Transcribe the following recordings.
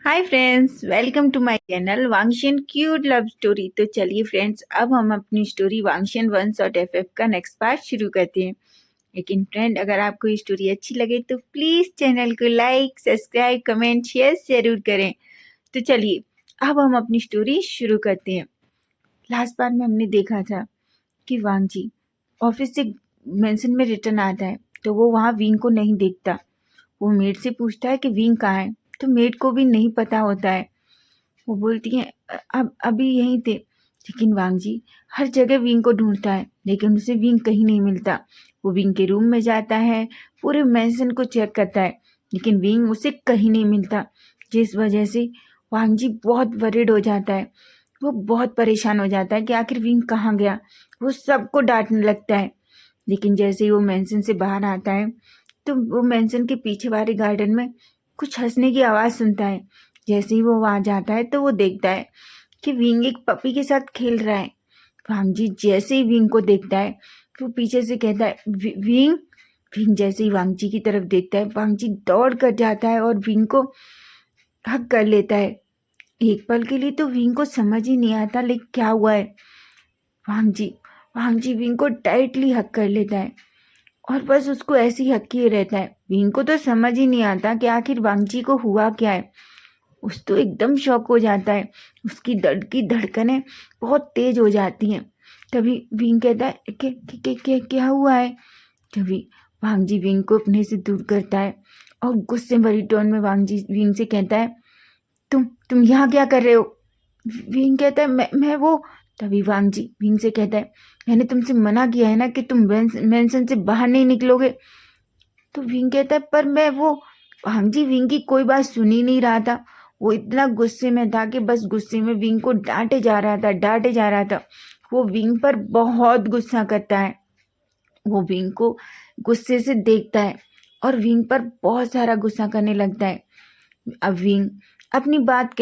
Hi friends, welcome to my channel Wangxian cute love story. तो चलिए friends, अब हम अपनी story Wangxian one shot FF का नेक्स्ट पार्ट शुरू करते हैं। लेकिन फ्रेंड, अगर आपको ये स्टोरी अच्छी लगे तो प्लीज़ चैनल को लाइक, सब्सक्राइब, कमेंट, शेयर ज़रूर करें। तो चलिए अब हम अपनी स्टोरी शुरू करते हैं। लास्ट पार्ट में हमने देखा था कि वांग जी ऑफिस से मेंशन में रिटर्न आता है तो वो वहाँ विंग को नहीं देखता। वो मेड से पूछता है कि विंग कहाँ है, तो मेड को भी नहीं पता होता है। वो बोलती है अब अभी यहीं थे। लेकिन वांग जी हर जगह विंग को ढूंढता है लेकिन उसे विंग कहीं नहीं मिलता। वो विंग के रूम में जाता है, पूरे मैंशन को चेक करता है लेकिन विंग उसे कहीं नहीं मिलता। जिस वजह से वांग जी बहुत वरीड हो जाता है। वो बहुत परेशान हो जाता है कि आखिर विंग कहाँ गया। वो सबको डांटने लगता है। लेकिन जैसे ही वो मेंशन से बाहर आता है तो वो मेंशन के पीछे वाले गार्डन में कुछ हंसने की आवाज़ सुनता है। जैसे ही वो वहाँ जाता है तो वो देखता है कि विंग एक पपी के साथ खेल रहा है। वांग जी जैसे ही विंग को देखता है तो वो पीछे से कहता है विंग। विंग जैसे ही वांग जी की तरफ देखता है, वांग जी दौड़ कर जाता है और विंग को हक कर लेता है। एक पल के लिए तो विंग को समझ ही नहीं आता लेकिन क्या हुआ है। वांग जी विंग को टाइटली हक कर लेता है और बस उसको ऐसे ही हक किए रहता है। विंग को तो समझ ही नहीं आता कि आखिर वांग जी को हुआ क्या है। उस तो एकदम शॉक हो जाता है। उसकी दर्द की धड़कनें बहुत तेज हो जाती हैं। तभी विंग कहता है क्या हुआ है। तभी वांग जी विंग को अपने से दूर करता है और गुस्से भरी टोन में वांग जी विंग से कहता है तुम यहाँ क्या कर रहे हो। विंग कहता है मैं वो। तभी वांग जी विंग से कहता है मैंने तुमसे मना किया है ना कि तुम मेंशन से बाहर नहीं निकलोगे। तो विंग कहता है पर मैं वो। वांग जी विंग की कोई बात सुन ही नहीं रहा था। वो इतना गुस्से में था कि बस गुस्से में विंग को डांटे जा रहा था। वो विंग पर बहुत गुस्सा करता है। वो विंग को गुस्से से देखता है और विंग पर बहुत सारा गुस्सा करने लगता है। अब विंग अपनी बात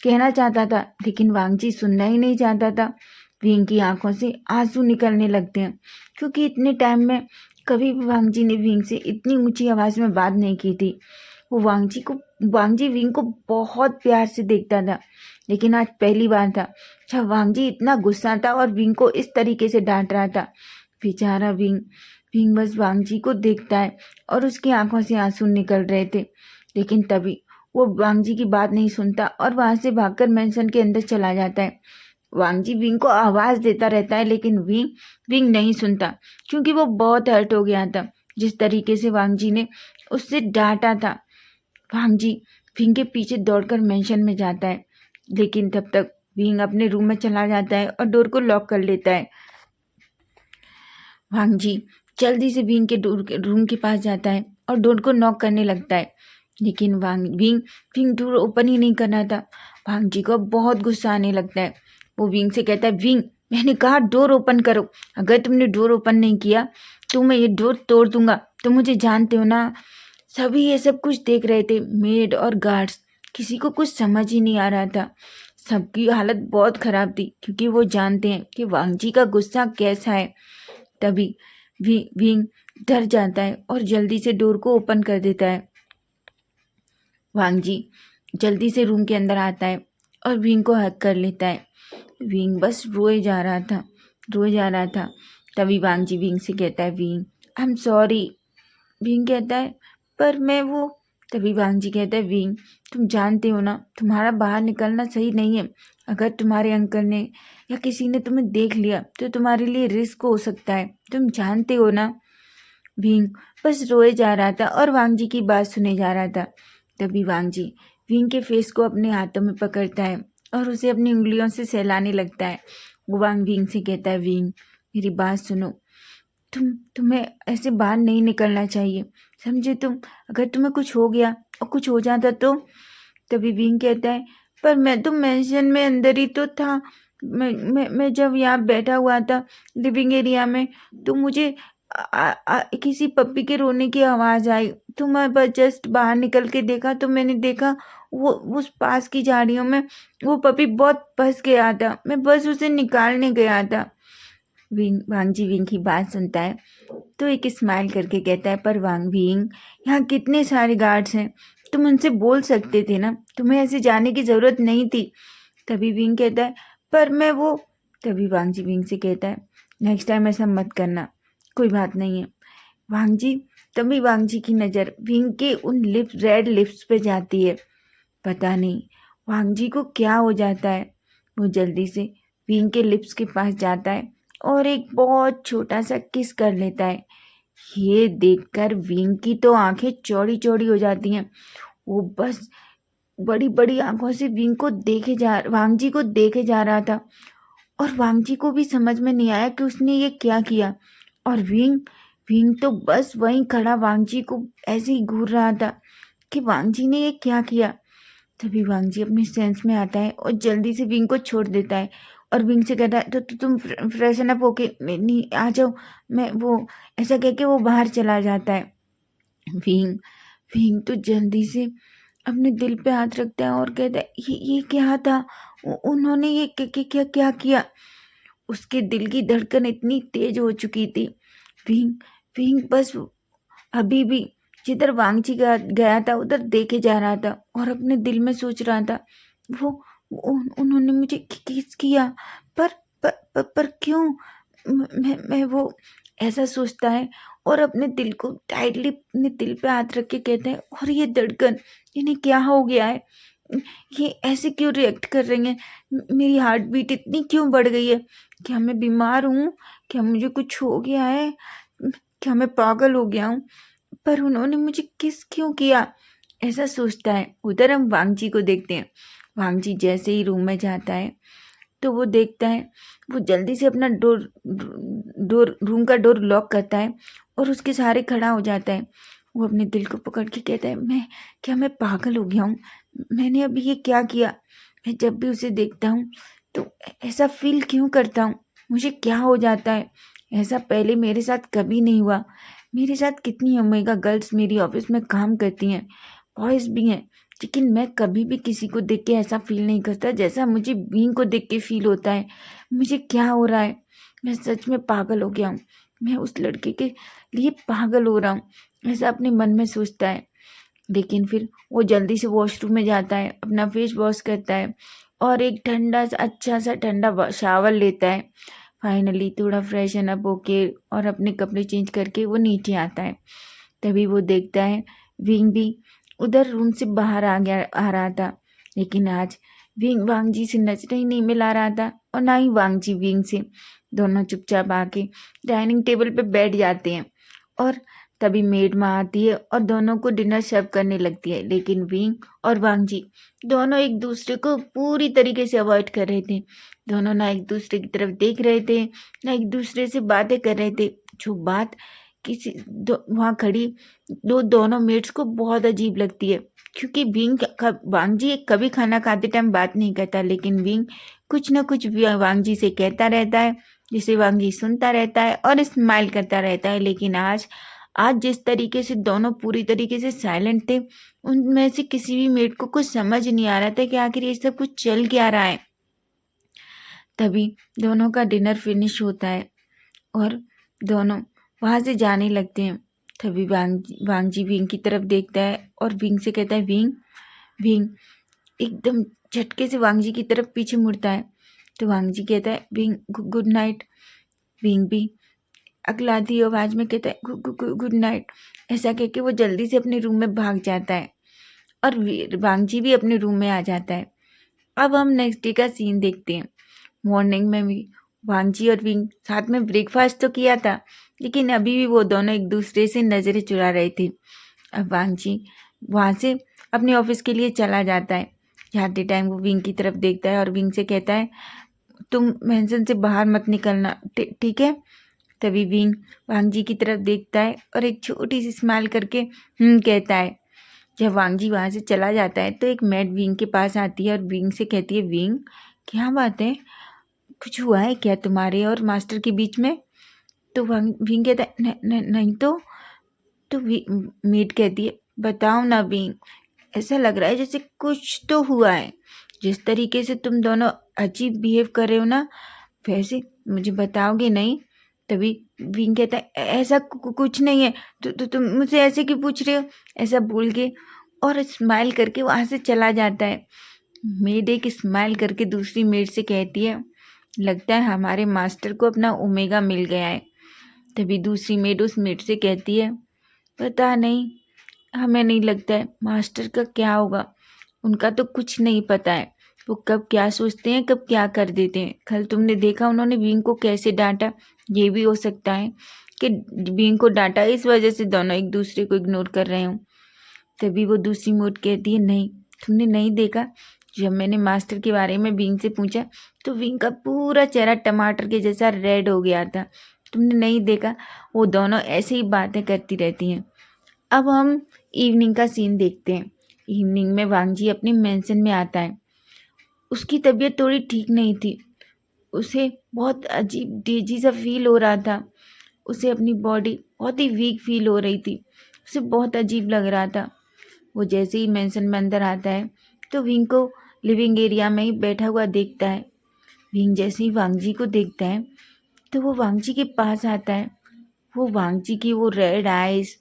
कहना चाहता था लेकिन वांग जी सुनना ही नहीं चाहता था। विंग की आंखों से आंसू निकलने लगते हैं क्योंकि इतने टाइम में कभी भी वांग जी ने विंग से इतनी ऊंची आवाज़ में बात नहीं की थी। वो वांग जी विंग को बहुत प्यार से देखता था लेकिन आज पहली बार था जब वांग जी इतना गुस्सा था और विंग को इस तरीके से डांट रहा था। बेचारा विंग विंग बस वांग जी को देखता है और उसकी आंखों से आंसू निकल रहे थे। लेकिन तभी वो वांग जी की बात नहीं सुनता और वहां से भागकर मेंशन के अंदर चला जाता है। वांग जी विंग को आवाज़ देता रहता है लेकिन विंग नहीं सुनता क्योंकि वो बहुत हर्ट हो गया था जिस तरीके से वांग जी ने उससे डांटा था। वांग जी विंग के पीछे दौड़कर मेंशन में जाता है लेकिन तब तक विंग अपने रूम में चला जाता है और डोर को लॉक कर लेता है। वांग जी जल्दी से विंग के रूम के पास जाता है और डोर को नॉक करने लगता है लेकिन विंग डोर ओपन ही नहीं करना था। वांग जी को बहुत गुस्सा आने लगता है। वो विंग से कहता है विंग मैंने कहा डोर ओपन करो। अगर तुमने डोर ओपन नहीं किया तो मैं ये डोर तोड़ दूंगा। तुम मुझे जानते हो ना। सभी ये सब कुछ देख रहे थे, मेड और गार्ड्स। किसी को कुछ समझ ही नहीं आ रहा था। सबकी हालत बहुत खराब थी क्योंकि वो जानते हैं कि वांग जी का गुस्सा कैसा है। तभी विंग डर जाता है और जल्दी से डोर को ओपन कर देता है। वांग जी जल्दी से रूम के अंदर आता है और विंग को हक कर लेता है। विंग बस रोए जा रहा था। तभी वांग जी विंग से कहता है wing I am sorry. Wing कहता है पर मैं वो। तभी वांग जी कहता है विंग तुम जानते हो ना तुम्हारा बाहर निकलना सही नहीं है। अगर तुम्हारे अंकल ने या किसी ने तुम्हें देख लिया तो तुम्हारे लिए रिस्क हो सकता है, तुम जानते हो ना। विंग बस रोए जा रहा था और वांग जी की बात सुने जा रहा था। तभी वांग जी विंग के फेस को अपने हाथों में पकड़ता है और उसे अपनी उंगलियों से सहलाने लगता है। वो वांग विंग से कहता है विंग मेरी बात सुनो। तुम्हें ऐसे बाहर नहीं निकलना चाहिए, समझे तुम। अगर तुम्हें कुछ हो गया और कुछ हो जाता तो। तभी विंग कहता है पर मैं तो मेंशन में अंदर ही तो था। मैं जब यहाँ बैठा हुआ था लिविंग एरिया में तो मुझे किसी पप्पी के रोने की आवाज़ आई। तो मैं बस जस्ट बाहर निकल के देखा तो मैंने देखा वो उस पास की झाड़ियों में वो पपी बहुत फंस गया था। मैं बस उसे निकालने गया था। वांग जी विंग की बात सुनता है तो एक स्माइल करके कहता है पर वांग विंग यहाँ कितने सारे गार्ड्स हैं, तुम उनसे बोल सकते थे ना, तुम्हें ऐसे जाने की ज़रूरत नहीं थी। तभी विंग कहता है पर मैं वो, तभी वांग जी विंग से कहता है नेक्स्ट टाइम ऐसा मत करना, कोई बात नहीं है। वांग जी, तभी वांग जी की नज़र विंग के उन लिप्स, रेड लिप्स पे जाती है। पता नहीं वांग जी को क्या हो जाता है। वो जल्दी से विंग के लिप्स के पास जाता है और एक बहुत छोटा सा किस कर लेता है। ये देखकर विंग की तो आंखें चौड़ी चौड़ी हो जाती हैं। वो बस बड़ी बड़ी आंखों से वांग जी को देखे जा रहा था और वांग जी को भी समझ में नहीं आया कि उसने ये क्या किया। और विंग विंग तो बस वहीं खड़ा वांग जी को ऐसे ही घूर रहा था कि वांग जी ने ये क्या किया। तभी वांग जी अपनी सेंस में आता है और जल्दी से विंग को छोड़ देता है और विंग से कहता है तो तुम फ्रेशन अप होके नहीं आ जाओ, मैं वो, ऐसा कह के वो बाहर चला जाता है। विंग विंग तो जल्दी से अपने दिल पे हाथ रखता है और कहता है ये क्या था, उन्होंने ये क्या क्या क्या किया। उसके दिल की धड़कन इतनी तेज हो चुकी थी। विंग विंग बस अभी भी जिधर वांग जी गया था उधर देखे जा रहा था और अपने दिल में सोच रहा था वो उन्होंने मुझे किस किया, पर पर क्यों, मैं वो, ऐसा सोचता है और अपने दिल को टाइटली अपने दिल पे हाथ रख के कहते हैं और ये धड़कन, इन्हें क्या हो गया है, ये ऐसे क्यों रिएक्ट कर रही हैं, मेरी हार्ट बीट इतनी क्यों बढ़ गई है, क्या मैं बीमार हूँ, क्या मुझे कुछ हो गया है, क्या मैं पागल हो गया हूँ, पर उन्होंने मुझे किस क्यों किया, ऐसा सोचता है। उधर हम वांग जी को देखते हैं। वांग जी जैसे ही रूम में जाता है तो वो देखता है, वो जल्दी से अपना डोर डोर रूम का डोर लॉक करता है और उसके सहारे खड़ा हो जाता है। वो अपने दिल को पकड़ के कहता है मैं पागल हो गया हूँ, मैंने अभी ये क्या किया। मैं जब भी उसे देखता हूँ तो ऐसा फील क्यों करता हूँ, मुझे क्या हो जाता है, ऐसा पहले मेरे साथ कभी नहीं हुआ। मेरे साथ कितनी ओमेगा गर्ल्स मेरी ऑफिस में काम करती हैं, बॉयज़ भी हैं, लेकिन मैं कभी भी किसी को देख के ऐसा फील नहीं करता जैसा मुझे बीइंग को देख के फील होता है। मुझे क्या हो रहा है, मैं सच में पागल हो गया हूँ, मैं उस लड़के के लिए पागल हो रहा हूँ, ऐसा अपने मन में सोचता है। लेकिन फिर वो जल्दी से वॉशरूम में जाता है, अपना फेस वॉश करता है और एक ठंडा सा अच्छा सा ठंडा शावर लेता है। फाइनली थोड़ा फ्रेशन अप होके और अपने कपड़े चेंज करके वो नीचे आता है। तभी वो देखता है विंग भी उधर रूम से बाहर आ रहा था, लेकिन आज विंग वांग जी से नजरें ही नहीं मिला रहा था और ना ही वांग जी विंग से। दोनों चुपचाप आके डाइनिंग टेबल पे बैठ जाते हैं और तभी मेड माँ आती है और दोनों को डिनर सर्व करने लगती है। लेकिन विंग और वांग जी दोनों एक दूसरे को पूरी तरीके से अवॉइड कर रहे थे। दोनों ना एक दूसरे की तरफ देख रहे थे, ना एक दूसरे से बातें कर रहे थे। जो बात वहाँ खड़ी दोनों मेट्स को बहुत अजीब लगती है, क्योंकि वांग जी कभी खाना खाते टाइम बात नहीं करता, लेकिन विंग कुछ ना कुछ वांग जी से कहता रहता है, जिसे वांग जी सुनता रहता है और स्माइल करता रहता है। लेकिन आज आज जिस तरीके से दोनों पूरी तरीके से साइलेंट थे, उनमें से किसी भी मेट को कुछ समझ नहीं आ रहा था कि आखिर ये सब कुछ चल क्या रहा है। तभी दोनों का डिनर फिनिश होता है और दोनों वहाँ से जाने लगते हैं। तभी वांग जी विंग की तरफ देखता है और विंग से कहता है विंग विंग, एकदम झटके से वांग जी की तरफ पीछे मुड़ता है। तो वांग जी कहता है विंग गुड नाइट। विंग भी अगलाती आवाज़ में कहता है गुड नाइट। ऐसा कह के वो जल्दी से अपने रूम में भाग जाता है और वांग जी भी अपने रूम में आ जाता है। अब हम नेक्स्ट डे का सीन देखते हैं। मॉर्निंग में भी वांग जी और विंग साथ में ब्रेकफास्ट तो किया था, लेकिन अभी भी वो दोनों एक दूसरे से नज़रें चुरा रहे थे। अब वांग जी वहाँ से अपने ऑफिस के लिए चला जाता है। जाते टाइम वो विंग की तरफ देखता है और विंग से कहता है तुम मेंशन से बाहर मत निकलना, ठीक है। तभी विंग वांग जी की तरफ देखता है और एक छोटी सी स्माइल करके कहता है। जब वांग जी वहाँ से चला जाता है तो एक मेड विंग के पास आती है और विंग से कहती है विंग क्या बात है, कुछ हुआ है क्या तुम्हारे और मास्टर के बीच में। तो विंग कहता है नहीं तो मेड कहती है बताओ ना विंग, ऐसा लग रहा है जैसे कुछ तो हुआ है, जिस तरीके से तुम दोनों अजीब बिहेव कर रहे हो ना, वैसे मुझे बताओगे नहीं। तभी विंग कहता है ऐसा कुछ नहीं है, तो तुम मुझसे ऐसे क्यों पूछ रहे हो। ऐसा बोल के और स्माइल करके वहाँ से चला जाता है। मेड एक स्माइल करके दूसरी मेड से कहती है, लगता है हमारे मास्टर को अपना ओमेगा मिल गया है। तभी दूसरी मेड उस मेड से कहती है, पता नहीं, हमें नहीं लगता है मास्टर का क्या होगा, उनका तो कुछ नहीं पता है, वो कब क्या सोचते हैं कब क्या कर देते हैं। कल तुमने देखा उन्होंने विंग को कैसे डांटा। ये भी हो सकता है कि विंग को डांटा इस वजह से दोनों एक दूसरे को इग्नोर कर रहे हों। तभी वो दूसरी मोड कहती है, नहीं तुमने नहीं देखा, जब मैंने मास्टर के बारे में विंग से पूछा तो विंग का पूरा चेहरा टमाटर के जैसा रेड हो गया था। तुमने नहीं देखा। वो दोनों ऐसे ही बातें करती रहती हैं। अब हम इवनिंग का सीन देखते हैं। इवनिंग में वांगजी अपने मेंशन में आता है। उसकी तबीयत थोड़ी ठीक नहीं थी। उसे बहुत अजीब डेजी सा फील हो रहा था। उसे अपनी बॉडी बहुत ही वीक फील हो रही थी। उसे बहुत अजीब लग रहा था। वो जैसे ही मेंशन में अंदर आता है तो विंग को लिविंग एरिया में ही बैठा हुआ देखता है। विंग जैसे ही वांगजी को देखता है तो वो वांगजी के पास आता है। वो वांगजी की वो रेड आइज,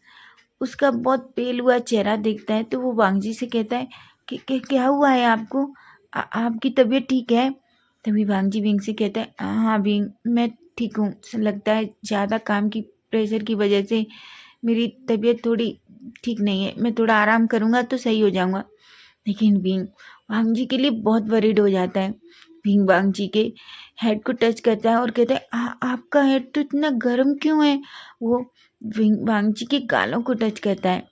उसका बहुत पेल हुआ चेहरा देखता है तो वो वांगजी से कहता है कि क्या हुआ है आपको, आपकी तबीयत ठीक है। तभी वांगजी विंग से कहता है, हाँ विंग मैं ठीक हूँ, लगता है ज़्यादा काम की प्रेशर की वजह से मेरी तबीयत थोड़ी ठीक नहीं है, मैं थोड़ा आराम करूँगा तो सही हो जाऊँगा। लेकिन विंग वांगजी के लिए बहुत वरीड हो जाता है। विंग वांगजी के हेड को टच करता है और कहता है, आपका हेड तो इतना गर्म क्यों है। वो विंग वांगजी के गालों को टच करता है।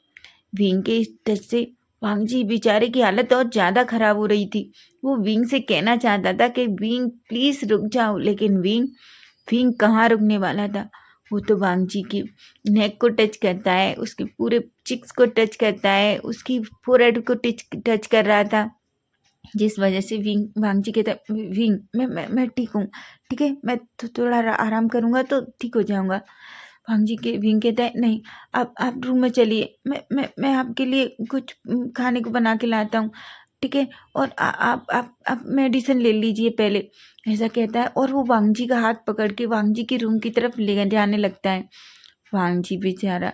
विंग के इस टच से वांगजी बेचारे की हालत और ज़्यादा ख़राब हो रही थी। वो विंग से कहना चाहता था कि विंग प्लीज़ रुक जाओ, लेकिन विंग विंग कहाँ रुकने वाला था। वो तो वांगजी की नेक को टच करता है, उसके पूरे चिक्स को टच करता है, उसकी फोरहेड को टच कर रहा था, जिस वजह से वांगजी कहता है, विंग मैं ठीक हूँ, ठीक है, मैं तो थोड़ा आराम करूँगा तो ठीक हो जाऊँगा। विंग कहता है, नहीं आप रूम में चलिए, मैं आपके लिए कुछ खाने को बना के लाता हूँ, ठीक है, और आप मेडिसिन ले लीजिए पहले, ऐसा कहता है। और वो वांगजी का हाथ पकड़ के वांगजी के रूम की तरफ ले जाने लगता है। वांगजी बेचारा,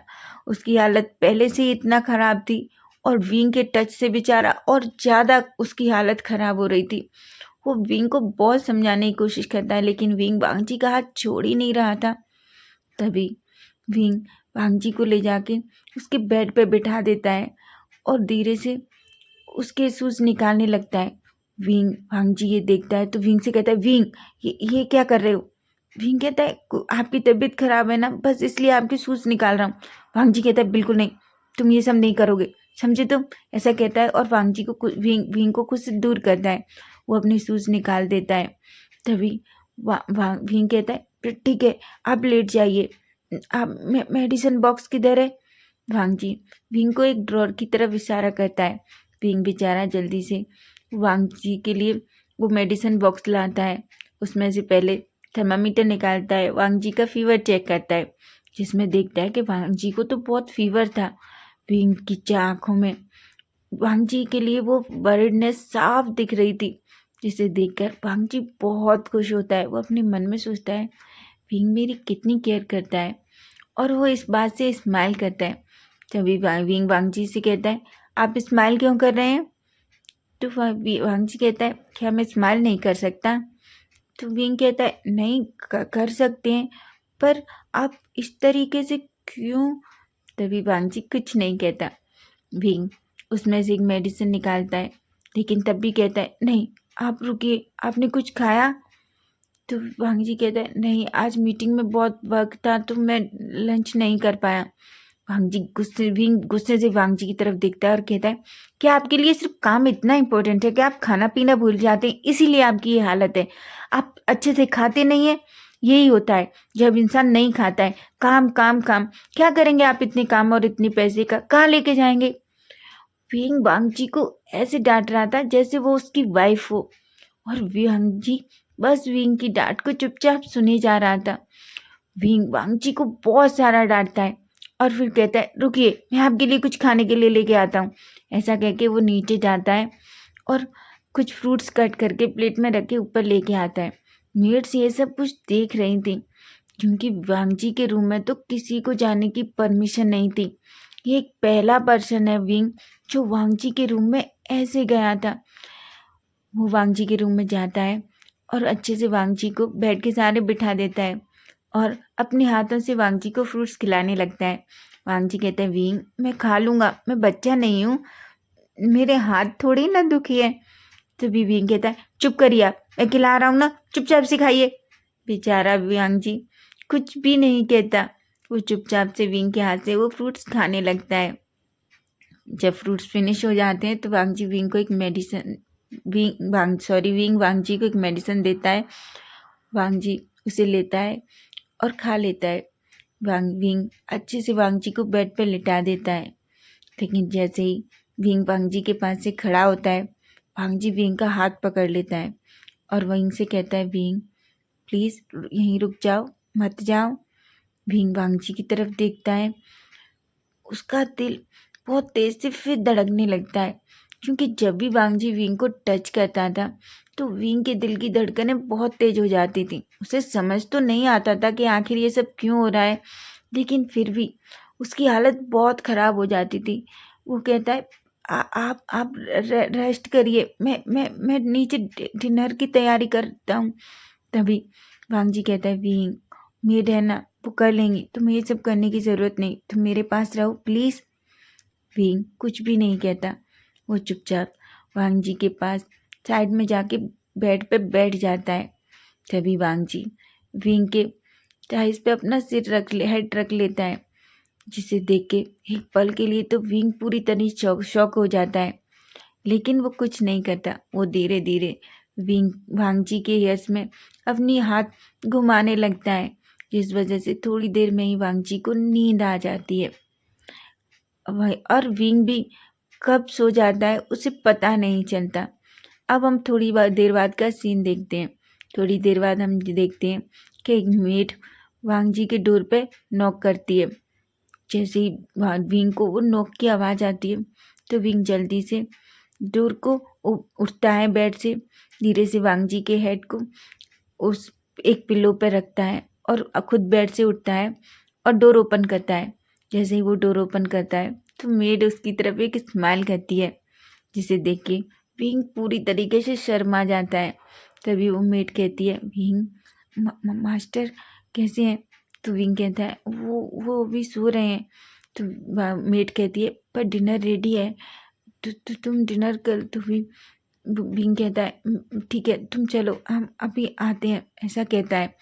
उसकी हालत पहले से ही इतना ख़राब थी और विंग के टच से बेचारा और ज़्यादा उसकी हालत ख़राब हो रही थी। वो विंग को बहुत समझाने की कोशिश करता है लेकिन विंग वांगजी का हाथ छोड़ ही नहीं रहा था। तभी विंग वांगजी को ले जाके उसके बेड पे बिठा देता है और धीरे से उसके शूज़ निकालने लगता है। वांगजी ये देखता है तो विंग से कहता है, विंग ये क्या कर रहे हो। विंग कहता है, आपकी तबीयत खराब है ना, बस इसलिए आपके शूज़ निकाल रहा हूँ। वांगजी कहता है, बिल्कुल नहीं, तुम ये सब नहीं करोगे, समझे तुम, ऐसा कहता है और वांगजी को विंग को खुद से दूर करता है। वो अपने शूज़ निकाल देता है। तभी विंग कहता है, ठीक है आप लेट जाइए, आप मेडिसिन बॉक्स किधर है। वांगजी विंग को एक ड्रॉर की तरफ इशारा करता है। विंग बेचारा जल्दी से वांगजी के लिए वो मेडिसिन बॉक्स लाता है। उसमें से पहले थर्मामीटर निकालता है, वांगजी का फीवर चेक करता है, जिसमें देखता है कि वांगजी को तो बहुत फीवर था। विंग की आँखों में वांगजी के लिए वो वरीडनेस साफ दिख रही थी, जिसे देखकर वांगजी बहुत खुश होता है। वो अपने मन में सोचता है, विंग मेरी कितनी केयर करता है, और वो इस बात से स्माइल करता है। तभी विंग वांगजी से कहता है, आप स्माइल क्यों कर रहे हैं। तो वांगजी कहता है, क्या मैं स्माइल नहीं कर सकता। तो विंग कहता है, नहीं कर सकते हैं, पर आप इस तरीके से क्यों। तभी वांगजी कुछ नहीं कहता। विंग उसमें से एक मेडिसिन निकालता है, लेकिन तब भी कहता है, नहीं आप रुकिए, आपने कुछ खाया। तो वांगजी कहता है, नहीं आज मीटिंग में बहुत वर्क था तो मैं लंच नहीं कर पाया। विंग गुस्से से वांगजी की तरफ देखता है और कहता है, क्या आपके लिए सिर्फ काम इतना इम्पोर्टेंट है कि आप खाना पीना भूल जाते हैं, इसीलिए आपकी ये हालत है, आप अच्छे से खाते नहीं हैं। यही होता है जब इंसान नहीं खाता है, काम काम काम, क्या करेंगे आप इतने काम और इतने पैसे का कहाँ लेके जाएंगे। विंग वांगजी को ऐसे डांट रहा था जैसे वो उसकी वाइफ हो, और वांगजी बस विंग की डांट को चुपचाप सुने जा रहा था। विंग वांगजी को बहुत सारा डांटता है और फिर कहता है, रुकिए मैं आपके लिए कुछ खाने के लिए लेके आता हूँ। ऐसा कह के वो नीचे जाता है और कुछ फ्रूट्स कट करके प्लेट में रख के ऊपर लेके आता है। मेड्स ये सब कुछ देख रही थी, क्योंकि वांगजी के रूम में तो किसी को जाने की परमिशन नहीं थी। ये एक पहला पर्सन है विंग जो वांगजी के रूम में ऐसे गया था। वो वांगजी के रूम में जाता है और अच्छे से वांगजी को बेड के सहारे बिठा देता है और अपने हाथों से वांगजी को फ्रूट्स खिलाने लगता है। वांगजी कहता है, विंग मैं खा लूँगा, मैं बच्चा नहीं हूँ, मेरे हाथ थोड़ी ना दुखी है। तो विंग कहता है, चुप करिए आप, मैं खिला रहा हूँ ना, चुपचाप से खाइए। बेचारा वांगजी कुछ भी नहीं कहता, वो चुपचाप से विंग के हाथ से वो फ्रूट्स खाने लगता है। जब फ्रूट्स फिनिश हो जाते हैं तो वांगजी विंग को एक मेडिसिन विंग वांगजी को एक मेडिसिन देता है। वांगजी उसे लेता है और खा लेता है। विंग अच्छे से वांगजी को बेड पर लिटा देता है। लेकिन जैसे ही विंग वांगजी के पास से खड़ा होता है, वांगजी विंग का हाथ पकड़ लेता है और विंग से कहता है, विंग प्लीज़ यहीं रुक जाओ, मत जाओ। विंग वांगजी की तरफ देखता है, उसका दिल बहुत तेज़ से फिर धड़कने लगता है, क्योंकि जब भी वांगजी विंग को टच करता था तो विंग के दिल की धड़कनें बहुत तेज़ हो जाती थी। उसे समझ तो नहीं आता था कि आखिर ये सब क्यों हो रहा है, लेकिन फिर भी उसकी हालत बहुत ख़राब हो जाती थी। वो कहता है, आप रेस्ट करिए, मैं नीचे डिनर की तैयारी करता हूँ। तभी वांगजी कहता है, विंग मेड है ना, वो कर लेंगी, तुम्हें ये सब करने की ज़रूरत नहीं, तुम मेरे पास रहो प्लीज़। विंग कुछ भी नहीं कहता, वो चुपचाप वांगजी के पास साइड में जाके बेड पे बैठ जाता है। तभी वांगजी विंग के टाइस पे अपना हेड रख लेता है, जिसे देख के एक पल के लिए तो विंग पूरी तरह शॉक हो जाता है, लेकिन वो कुछ नहीं करता। वो धीरे धीरे वांगजी के हेयर्स में अपनी हाथ घुमाने लगता है, जिस वजह से थोड़ी देर में ही वांगजी को नींद आ जाती है। और विंग भी कब सो जाता है उसे पता नहीं चलता। अब हम थोड़ी देर बाद का सीन देखते हैं। थोड़ी देर बाद हम देखते हैं कि एक मेड वांगजी के डोर पे नॉक करती है। जैसे ही विंग को वो नॉक की आवाज़ आती है तो विंग जल्दी से डोर को उठता है बेड से, धीरे से वांगजी के हेड को उस एक पिल्लो पे रखता है और खुद बेड से उठता है और डोर ओपन करता है। जैसे ही वो डोर ओपन करता है तो मेड उसकी तरफ एक स्माइल करती है, जिसे देख के विंग पूरी तरीके से शर्मा जाता है। तभी वो मेड कहती है, विंग मास्टर कैसे हैं? तो विंग कहता है, वो अभी सो रहे हैं। तो मेड कहती है, पर डिनर रेडी है, तो तुम डिनर कर। तो भी विंग कहता है, ठीक है तुम चलो, हम अभी आते हैं, ऐसा कहता है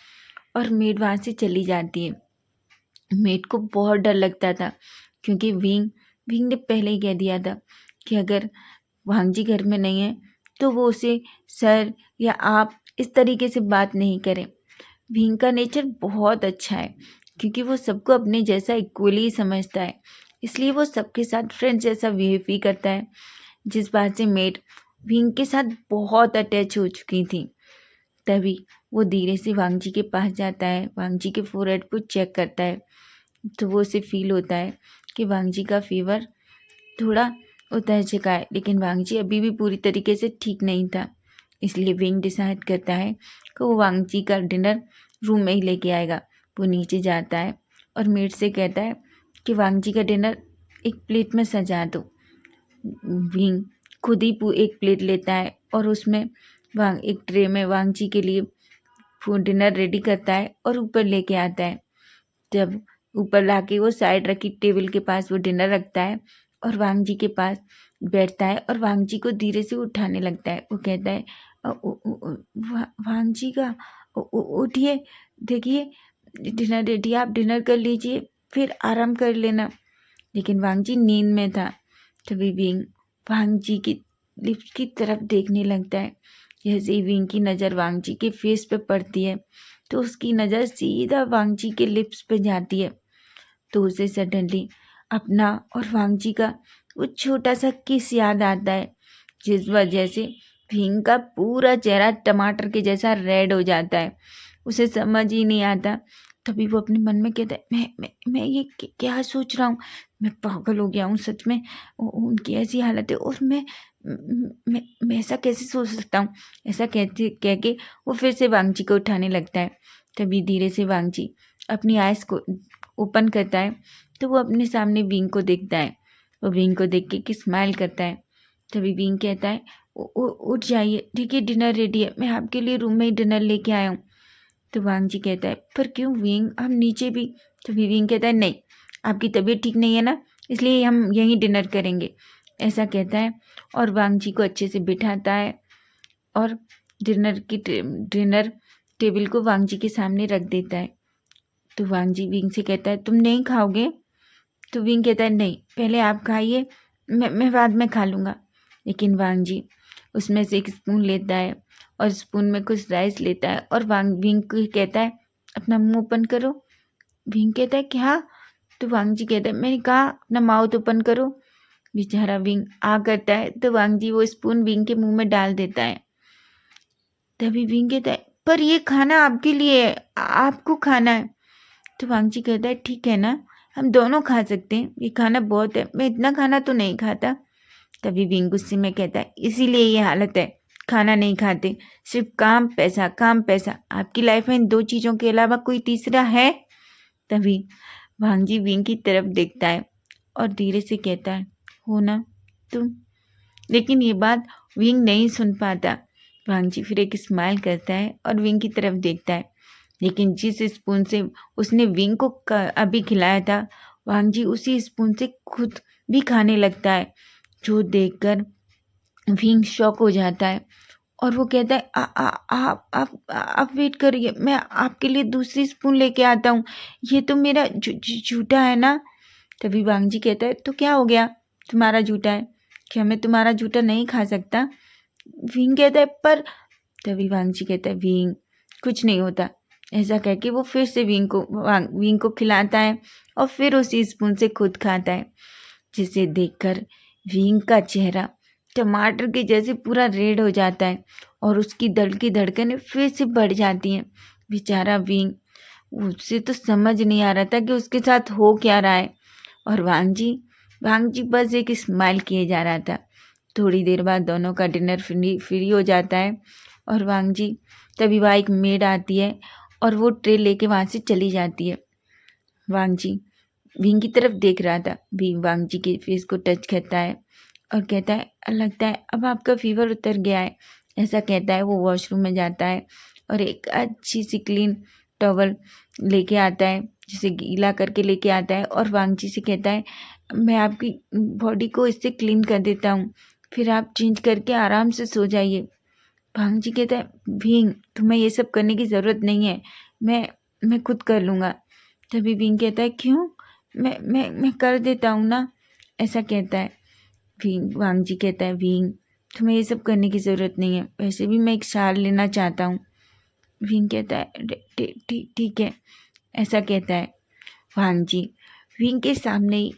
और मेड वहाँ से चली जाती है। मेड को बहुत डर लगता था, क्योंकि विंग ने पहले ही कह दिया था कि अगर वांगजी घर में नहीं है तो वो उसे सर या आप इस तरीके से बात नहीं करें। विंग का नेचर बहुत अच्छा है, क्योंकि वो सबको अपने जैसा इक्वली समझता है, इसलिए वो सबके साथ फ्रेंड जैसा बिहेव भी करता है। जिस बात से मेड विंग के साथ बहुत अटैच हो चुकी थी। तभी वो धीरे से वांगजी के पास जाता है, वांगजी के फोरहेड को चेक करता है, तो वो उसे फील होता है कि वांगजी का फीवर थोड़ा उतर चुका है, लेकिन वांगजी अभी भी पूरी तरीके से ठीक नहीं था। इसलिए विंग डिसाइड करता है कि वो वांगजी का डिनर रूम में ही लेके आएगा। वो नीचे जाता है और मेड से कहता है कि वांगजी का डिनर एक प्लेट में सजा दो। विंग खुद ही एक प्लेट लेता है और उसमें एक ट्रे में वांगजी के लिए डिनर रेडी करता है और ऊपर लेके आता है। जब ऊपर लाके वो साइड रखी टेबल के पास वो डिनर रखता है और वांगजी के पास बैठता है और वांगजी को धीरे से उठाने लगता है। वो कहता है, वांगजी का उठिए, देखिए डिनर रेडी, आप डिनर कर लीजिए, फिर आराम कर लेना। लेकिन वांगजी नींद में था। तभी विंग वांगजी की लिप्स की तरफ देखने लगता है। जैसे ही विंग की नज़र वांगजी के फेस पे पड़ती है तो उसकी नज़र सीधा वांगजी के लिप्स पे जाती है। तो उसे सडनली अपना और वांगजी का वो छोटा सा किस याद आता है, जिस वजह से विंग का पूरा चेहरा टमाटर के जैसा रेड हो जाता है। उसे समझ ही नहीं आता। तभी वो अपने मन में कहता है, मैं ये क्या सोच रहा हूँ, मैं पागल हो गया हूँ सच में, उनकी ऐसी हालत है और मैं ऐसा कैसे सोच सकता हूँ। ऐसा कहते कह के वो फिर से वांगजी को उठाने लगता है। तभी धीरे से वांगजी अपनी आइज़ को ओपन करता है तो वो अपने सामने विंग को देखता है वो विंग को देख के स्माइल करता है। तभी विंग कहता है, उठ जाइए, ठीक है, डिनर रेडी है, मैं आपके लिए रूम में ही डिनर लेके आया हूँ। तो वांग जी कहता है, पर क्यों विंग, हम नीचे भी। तो विंग कहता है, नहीं, आपकी तबीयत ठीक नहीं है ना, इसलिए हम यहीं डिनर करेंगे, ऐसा कहता है। और वांग जी को अच्छे से बिठाता है और डिनर टेबल को वांग जी के सामने रख देता है। तो वांग जी विंग से कहता है, तुम नहीं खाओगे? तो विंग कहता है, नहीं, पहले आप खाइए, मैं बाद में खा लूँगा। लेकिन वांग जी उसमें से एक स्पून लेता है और स्पून में कुछ राइस लेता है और विंग को कहता है, अपना मुंह ओपन करो। विंग कहता है, क्या? तो वांग जी कहता है, मैंने कहा अपना माउथ ओपन करो। बेचारा विंग करता है तो वांग जी वो स्पून विंग के मुंह में डाल देता है। तभी विंग कहता है, पर ये खाना आपके लिए है, आपको खाना है। तो वांग जी कहता है, ठीक है ना, हम दोनों खा सकते हैं, ये खाना बहुत है, मैं इतना खाना तो नहीं खाता। तभी विंग गुस्से में कहता है, इसीलिए ये हालत है, खाना नहीं खाते, सिर्फ काम पैसा काम पैसा। आपकी लाइफ में इन दो चीज़ों के अलावा कोई तीसरा है? तभी वांग जी विंग की तरफ देखता है और धीरे से कहता है, हो ना तुम। लेकिन ये बात विंग नहीं सुन पाता। वांग जी फिर एक स्माइल करता है और विंग की तरफ देखता है। लेकिन जिस स्पून से उसने विंग को अभी खिलाया था, वांग जी उसी स्पून से खुद भी खाने लगता है, जो देखकर विंग शॉक हो जाता है और वो कहता है, आप वेट करिए, मैं आपके लिए दूसरी स्पून लेके आता हूँ, ये तो मेरा झूठा है ना। तभी वांग जी कहता है, तो क्या हो गया, तुम्हारा झूठा है, क्या मैं तुम्हारा झूठा नहीं खा सकता? विंग कहता है, पर। तभी वांग जी कहता है, विंग कुछ नहीं होता। ऐसा कह के वो फिर से विंग को खिलाता है और फिर उसी स्पून से खुद खाता है, जिसे देखकर विंग का चेहरा टमाटर के जैसे पूरा रेड हो जाता है और उसकी दिल की धड़कनें फिर से बढ़ जाती हैं। बेचारा विंग, उससे तो समझ नहीं आ रहा था कि उसके साथ हो क्या रहा है। और वांग जी बस एक स्माइल किए जा रहा था। थोड़ी देर बाद दोनों का डिनर फ्री हो जाता है और वांग जी तभी वहाँ एक मेड आती है और वो ट्रे लेके वहाँ से चली जाती है। वांग जी विंग की तरफ देख रहा था, वांग जी के फेस को टच करता है और कहता है, लगता है अब आपका फीवर उतर गया है, ऐसा कहता है। वो वॉशरूम में जाता है और एक अच्छी सी क्लीन टॉवल लेके आता है, जिसे गीला करके लेके आता है और वांग जी से कहता है, मैं आपकी बॉडी को इससे क्लीन कर देता हूँ, फिर आप चेंज करके आराम से सो जाइए। वांग जी कहता है, विंग तुम्हें ये सब करने की ज़रूरत नहीं है, मैं खुद कर लूँगा। तभी विंग कहता है, क्यों? मैं कर देता हूँ ना, ऐसा कहता है। वांग जी कहता है, विंग तुम्हें ये सब करने की ज़रूरत नहीं है, वैसे भी मैं एक शावर लेना चाहता हूँ। विंग कहता है, ठीक है, ऐसा कहता है। वांग जी विंग के सामने ही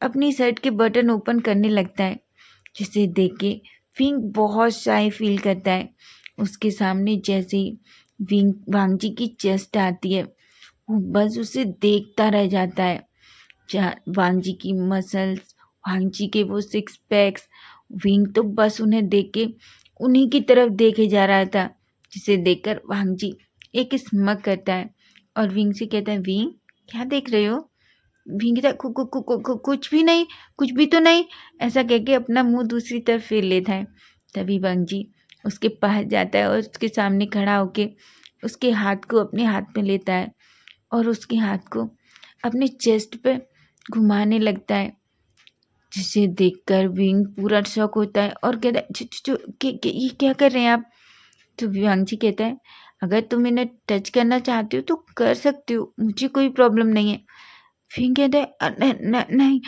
अपनी शर्ट के बटन ओपन करने लगता है, जिसे देख के विंग बहुत शाय फील करता है। उसके सामने जैसे ही वांग जी की चेस्ट आती है, वो बस उसे देखता रह जाता है। वांग जी की मसल्स, वांग जी के वो सिक्स पैक्स, विंग तो बस उन्हें देख के उन्हीं की तरफ देखे जा रहा था, जिसे देखकर वांग जी एक स्मग करता है और विंग से कहता है, विंग क्या देख रहे हो? विंग कहता है, कुछ भी नहीं, कुछ भी तो नहीं, ऐसा कह के अपना मुंह दूसरी तरफ फेर लेता है। तभी वांग जी उसके पास जाता है और उसके सामने खड़ा होके उसके हाथ को अपने हाथ में लेता है और उसके हाथ को अपने चेस्ट पे घुमाने लगता है, जिसे देखकर विंग पूरा शॉक होता है और कहता है, ये क्या कर रहे हैं आप? तो वांग जी कहता है, अगर तुम इन्हें टच करना चाहते हो तो कर सकते हो, मुझे कोई प्रॉब्लम नहीं है। विंग कहता है, नहीं,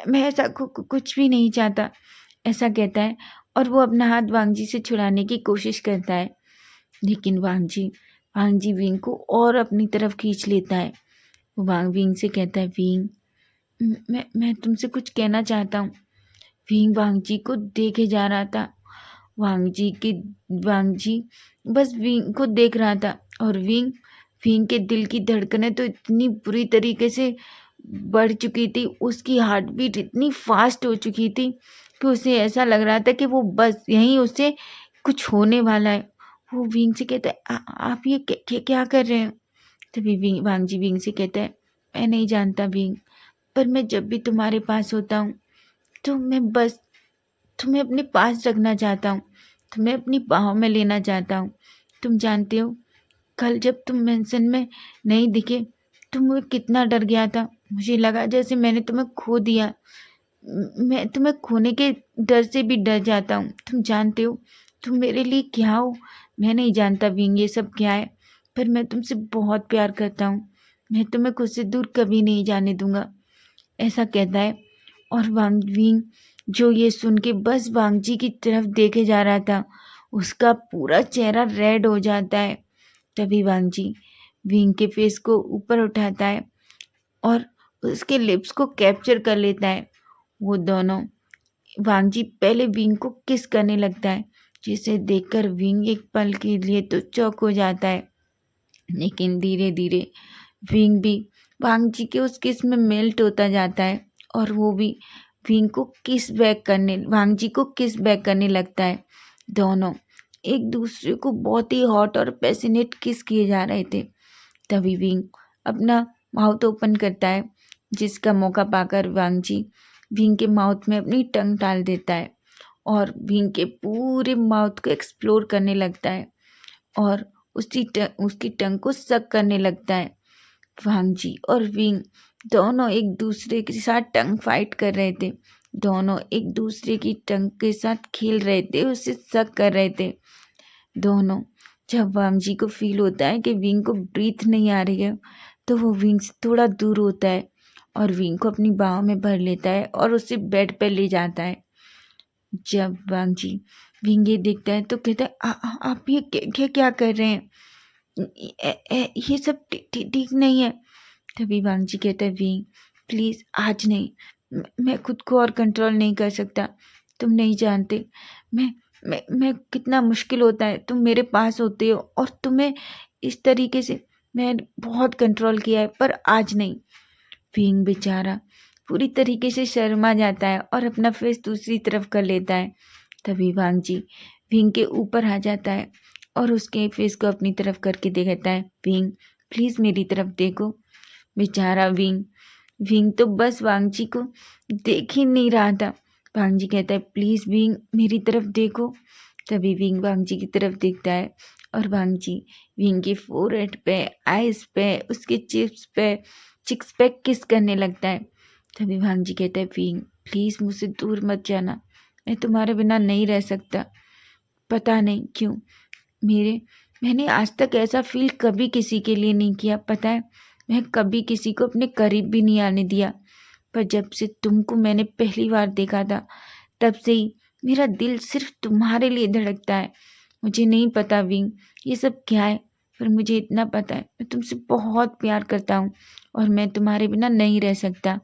मैं ऐसा कुछ भी नहीं चाहता, ऐसा कहता है। और वो अपना हाथ वांग जी से छुड़ाने की कोशिश करता है, लेकिन वांग जी विंग को और अपनी तरफ खींच लेता है। वो विंग से कहता है, विंग मैं तुमसे कुछ कहना चाहता हूँ। विंग वांग जी को देखे जा रहा था। वांग जी बस विंग को देख रहा था और विंग के दिल की धड़कनें तो इतनी बुरी तरीके से बढ़ चुकी थी, उसकी हार्ट बीट इतनी फास्ट हो चुकी थी कि उसे ऐसा लग रहा था कि वो बस यहीं उससे कुछ होने वाला है। वो विंग से कहता है, आप ये क्या कर रहे हो? तभी वांग जी विंग से कहता है, मैं नहीं जानता विंग, पर मैं जब भी तुम्हारे पास होता हूँ तो मैं बस तुम्हें अपने पास रखना चाहता हूँ, तुम्हें अपनी बाहों में लेना चाहता हूँ। तुम जानते हो, कल जब तुम मेंशन में नहीं दिखे तो मैं कितना डर गया था। मुझे लगा जैसे मैंने तुम्हें खो दिया। मैं तुम्हें खोने के डर से भी डर जाता हूँ। तुम जानते हो तुम मेरे लिए क्या हो? मैं नहीं जानता विंग ये सब क्या है, पर मैं तुमसे बहुत प्यार करता हूँ। मैं तुम्हें खुद से दूर कभी नहीं जाने दूंगा, ऐसा कहता है। और वांग विंग जो ये सुन के बस वांगजी की तरफ देखे जा रहा था, उसका पूरा चेहरा रेड हो जाता है। तभी वांगजी विंग के फेस को ऊपर उठाता है और उसके लिप्स को कैप्चर कर लेता है। वो दोनों, वांगजी पहले विंग को किस करने लगता है, जिसे देखकर विंग एक पल के लिए तो चौंक हो जाता है। लेकिन धीरे धीरे विंग भी वांगजी के उस किस में मेल्ट होता जाता है और वो भी वांगजी को किस बैक करने लगता है। दोनों एक दूसरे को बहुत ही हॉट और पैसिनेट किस किए जा रहे थे। तभी विंग अपना माउथ ओपन करता है, जिसका मौका पाकर वांगजी विंग के माउथ में अपनी टंग डाल देता है और विंग के पूरे माउथ को एक्सप्लोर करने लगता है और उसकी टंग को सक करने लगता है। वांगजी और विंग दोनों एक दूसरे के साथ टंग फाइट कर रहे थे। दोनों एक दूसरे की टंग के साथ खेल रहे थे, उसे सक कर रहे थे। दोनों, जब वांगजी को फील होता है कि विंग को ब्रीथ नहीं आ रही है, तो वो विंग से थोड़ा दूर होता है और विंग को अपनी बाहों में भर लेता है और उसे बेड पर ले जाता है। जब वांगजी विंग ये देखता है तो कहता है, आप ये क्या कर रहे हैं? ये सब ठीक नहीं है। तभी वांगजी कहता है, विंग प्लीज़ आज नहीं, मैं खुद को और कंट्रोल नहीं कर सकता। तुम नहीं जानते मैं कितना मुश्किल होता है तुम मेरे पास होते हो, और तुम्हें इस तरीके से मैं बहुत कंट्रोल किया है, पर आज नहीं। विंग बेचारा पूरी तरीके से शर्मा जाता है और अपना फेस दूसरी तरफ कर लेता है। तभी वांगजी विंग के ऊपर आ जाता है और उसके फेस को अपनी तरफ करके देखता है, विंग प्लीज़ मेरी तरफ देखो। बेचारा विंग विंग तो बस वांगजी को देख ही नहीं रहा था। वांगजी कहता है, प्लीज़ विंग मेरी तरफ देखो। तभी विंग वांगजी की तरफ देखता है और वांगजी विंग के फोरहेड पे, आइज पे, उसके चिक्स पे किस करने लगता है। तभी वांगजी कहता है, विंग प्लीज़ मुझसे दूर मत जाना, मैं तुम्हारे बिना नहीं रह सकता। पता नहीं क्यों मैंने आज तक ऐसा फील कभी किसी के लिए नहीं किया। पता है, मैं कभी किसी को अपने करीब भी नहीं आने दिया, पर जब से तुमको मैंने पहली बार देखा था, तब से ही मेरा दिल सिर्फ तुम्हारे लिए धड़कता है। मुझे नहीं पता विंग ये सब क्या है, पर मुझे इतना पता है मैं तुमसे बहुत प्यार करता हूँ और मैं तुम्हारे बिना नहीं रह सकता।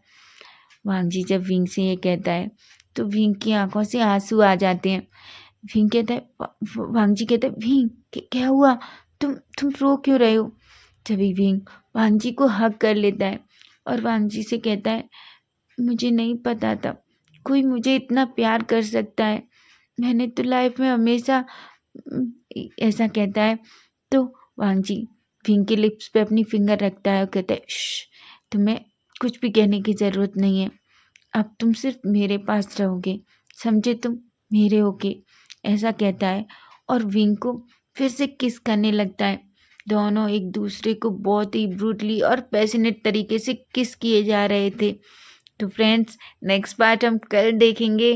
वांगजी जब विंग से ये कहता है तो विंग की आंखों से आंसू आ जाते हैं। विंग कहता है वांगजी कहता है, विंग क्या हुआ? तुम रो क्यों रहे हो? तभी विंग वांगजी को हग कर लेता है और वांगजी से कहता है, मुझे नहीं पता था कोई मुझे इतना प्यार कर सकता है। मैंने तो लाइफ में हमेशा ऐसा कहता है। तो वांगजी विंग के लिप्स पे अपनी फिंगर रखता है और कहता है, तुम्हें कुछ भी कहने की ज़रूरत नहीं है, अब तुम सिर्फ मेरे पास रहोगे, समझे? तुम मेरे होगे, ऐसा कहता है और विंग को फिर से किस करने लगता है। दोनों एक दूसरे को बहुत ही ब्रूटली और पैशनेट तरीके से किस किए जा रहे थे। तो फ्रेंड्स, नेक्स्ट पार्ट हम कल देखेंगे।